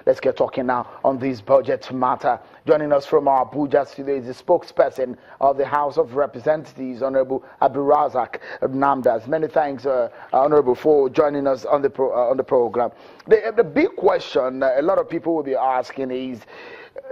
Let's get talking now on this budget matter. Joining us from our Abuja studio is the spokesperson of the House of Representatives, Honorable Abdulrazak Namdas. Many thanks, Honorable, for joining us on the program. The big question a lot of people will be asking is,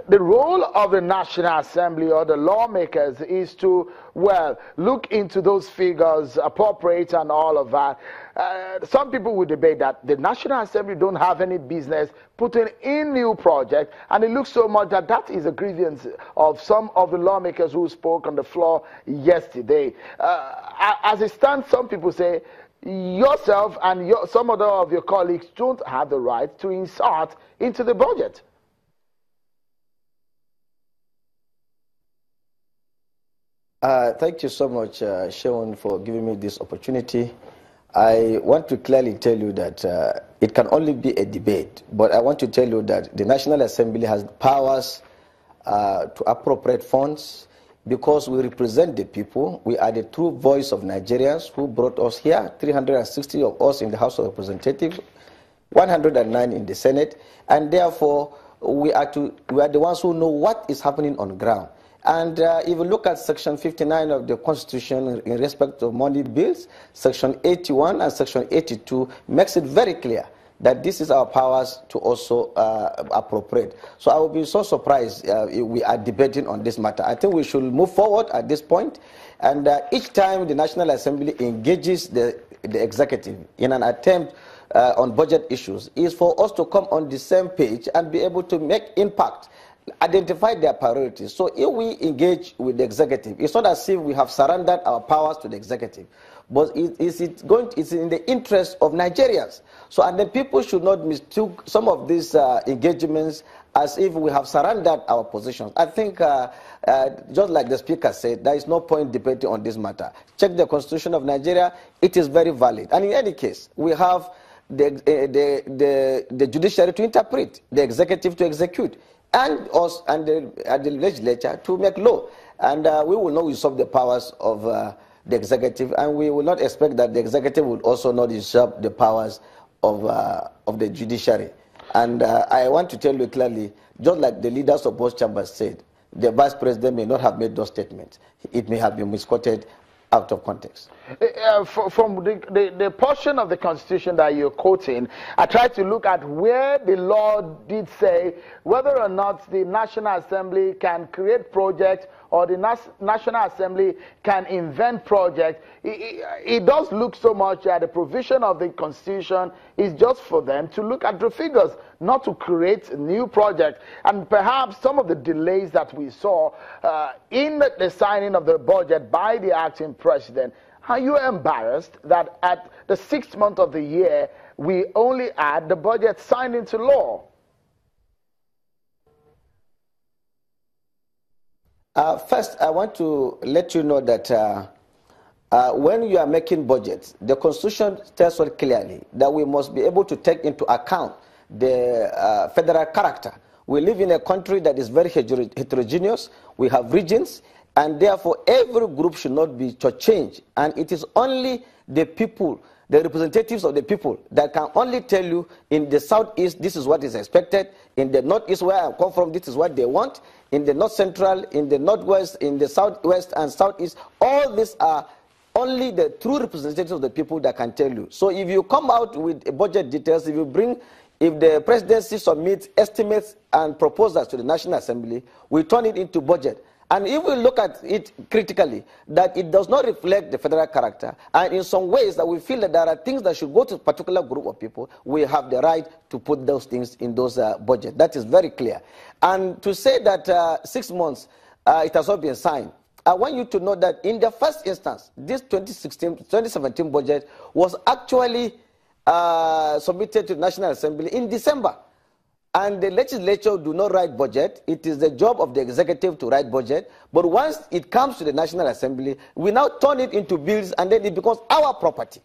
the role of the National Assembly or the lawmakers is to, well, look into those figures, appropriate and all of that. Some people will debate that the National Assembly don't have any business putting in new projects, and it looks so much that that is a grievance of some of the lawmakers who spoke on the floor yesterday. As it stands, some people say yourself and some other of your colleagues don't have the right to insert into the budget. Thank you so much, Sean, for giving me this opportunity. I want to clearly tell you that it can only be a debate, but I want to tell you that the National Assembly has powers to appropriate funds because we represent the people. We are the true voice of Nigerians who brought us here, 360 of us in the House of Representatives, 109 in the Senate, and therefore we are the ones who know what is happening on ground. And if you look at Section 59 of the Constitution in respect of money bills, Section 81 and Section 82 makes it very clear that this is our powers to also appropriate. So I would be so surprised if we are debating on this matter. I think we should move forward at this point, and each time the National Assembly engages the executive in an attempt on budget issues is for us to come on the same page and be able to make impact, identify their priorities. So if we engage with the executive, it's not as if we have surrendered our powers to the executive, but it's in the interest of Nigerians. So, and then people should not mistake some of these engagements as if we have surrendered our positions. I think, just like the Speaker said, there is no point debating on this matter. Check the Constitution of Nigeria, it is very valid. And in any case, we have the judiciary to interpret, the executive to execute, and us and the legislature to make law. And we will not usurp the powers of the executive, and we will not expect that the executive will also not usurp the powers of the judiciary. And I want to tell you clearly, just like the leaders of both chambers said, the vice president may not have made those statements. It may have been misquoted out of context. From the portion of the Constitution that you're quoting, I tried to look at where the law did say whether or not the National Assembly can create projects or the National Assembly can invent projects. It does look so much at the provision of the Constitution is just for them to look at the figures, not to create new projects. And perhaps some of the delays that we saw in the signing of the budget by the acting president, are you embarrassed that at the 6th month of the year, we only had the budget signed into law? First, I want to let you know that when you are making budgets, the Constitution tells us clearly that we must be able to take into account the federal character. We live in a country that is very heterogeneous. We have regions, and therefore every group should not be shortchanged. And it is only the people, the representatives of the people, that can only tell you in the southeast this is what is expected, in the northeast where I come from this is what they want, in the north central, in the northwest, in the southwest and southeast. All these are only the true representatives of the people that can tell you. So if you come out with budget details, if the presidency submits estimates and proposals to the National Assembly, we turn it into budget. And if we look at it critically, that it does not reflect the federal character, and in some ways that we feel that there are things that should go to a particular group of people, we have the right to put those things in those budgets. That is very clear. And to say that 6 months, it has not been signed, I want you to know that in the first instance, this 2017 budget was actually submitted to the National Assembly in December. And the legislature do not write budget. It is the job of the executive to write budget. But once it comes to the National Assembly, we now turn it into bills, and then it becomes our property.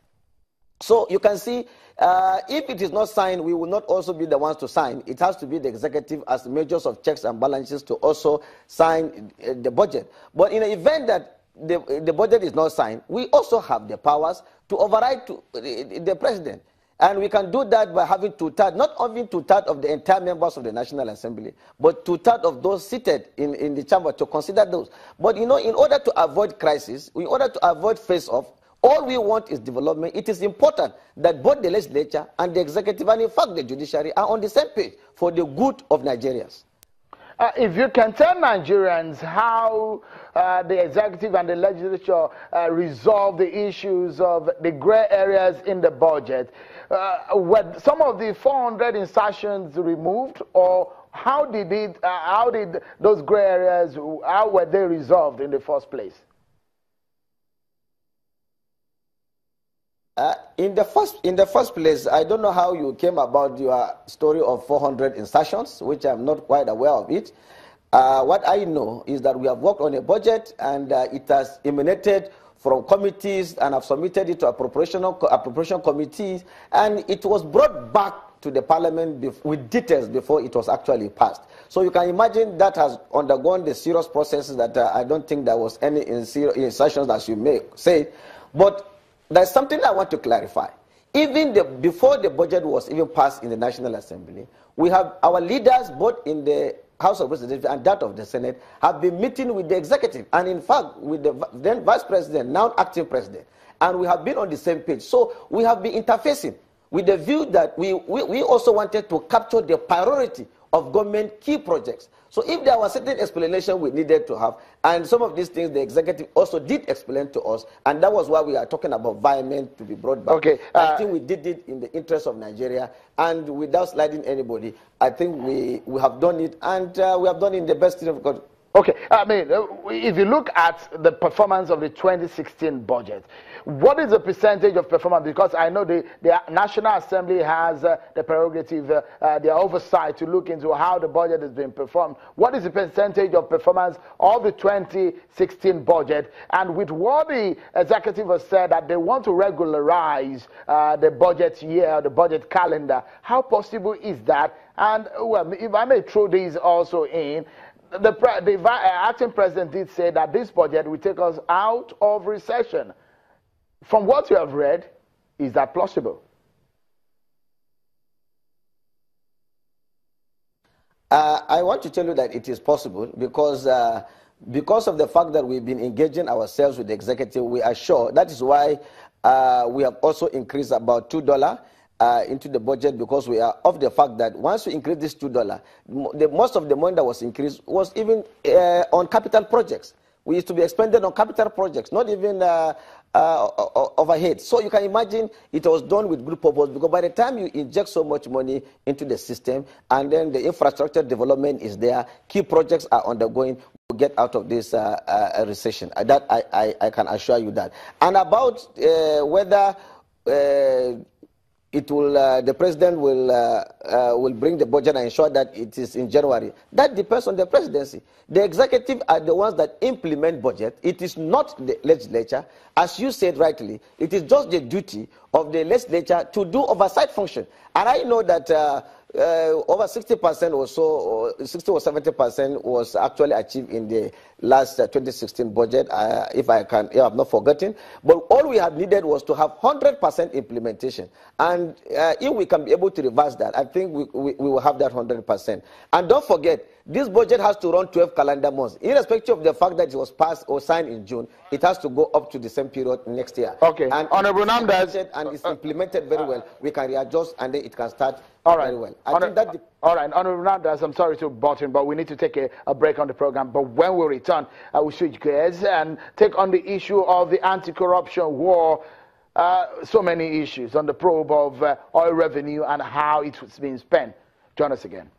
So you can see, if it is not signed, we will not also be the ones to sign. It has to be the executive as measures of checks and balances to also sign the budget. But in the event that the budget is not signed, we also have the powers to override the president. And we can do that by having two-thirds, not only two-thirds of the entire members of the National Assembly, but two-thirds of those seated in the chamber to consider those. But in order to avoid crisis, in order to avoid face-off, all we want is development. It is important that both the legislature and the executive, and in fact the judiciary, are on the same page for the good of Nigerians. If you can tell Nigerians how the executive and the legislature resolve the issues of the gray areas in the budget, were some of the 400 insertions removed, or how did those gray areas, how were they resolved in the first place? In the first place, I don't know how you came about your story of 400 insertions, which I'm not quite aware of it. What I know is that we have worked on a budget, and it has emanated from committees, and have submitted it to appropriation committees, and it was brought back to the parliament with details before it was actually passed. So you can imagine that has undergone the serious processes that I don't think there was any insertions, as you may say. But there's something I want to clarify. Even before the budget was even passed in the National Assembly, we have our leaders, both in the House of Representatives and that of the Senate, have been meeting with the executive, and in fact with the then Vice President, now acting President, and we have been on the same page. So we have been interfacing with the view that we also wanted to capture the priority of government key projects. So if there was certain explanation we needed to have, and some of these things the executive also did explain to us, and that was why we are talking about environment to be brought back. Okay, I think we did it in the interest of Nigeria, and without sliding anybody. I think we have done it, and we have done it in the best interest of God. Okay, I mean, if you look at the performance of the 2016 budget, what is the percentage of performance? Because I know the National Assembly has the prerogative, the oversight to look into how the budget is being performed. What is the percentage of performance of the 2016 budget? And with what the executive has said that they want to regularize the budget year, the budget calendar, how possible is that? And well, if I may throw these also in, the acting president did say that this budget will take us out of recession. From what you have read, is that plausible? I want to tell you that it is possible because of the fact that we've been engaging ourselves with the executive. We are sure. That is why we have also increased about $2 into the budget, because we are of the fact that once we increase this $2, most of the money that was increased was even on capital projects. We used to be expended on capital projects, not even overhead. So you can imagine it was done with good purpose, because by the time you inject so much money into the system, and then the infrastructure development is there, key projects are undergoing, we'll get out of this recession. That I can assure you that. And about whether the president will bring the budget and ensure that it is in January. That depends on the presidency. The executive are the ones that implement budget. It is not the legislature. As you said rightly, it is just the duty of the legislature to do oversight function. And I know that over 60% or so, or 60 or 70% was actually achieved in the last 2016 budget, if I'm not forgetting. But all we have needed was to have 100% implementation. And if we can be able to reverse that, I think we will have that 100%. And don't forget, this budget has to run 12 calendar months. Irrespective of the fact that it was passed or signed in June, it has to go up to the same period next year. Okay. And Honorable Namdas, and it's implemented very well, we can readjust, and then it can start very well. All right, Honorable Namdas, I'm sorry to butt in, but we need to take a break on the program. But when we return, we'll switch gears and take on the issue of the anti-corruption war. So many issues on the probe of oil revenue and how it's being spent. Join us again.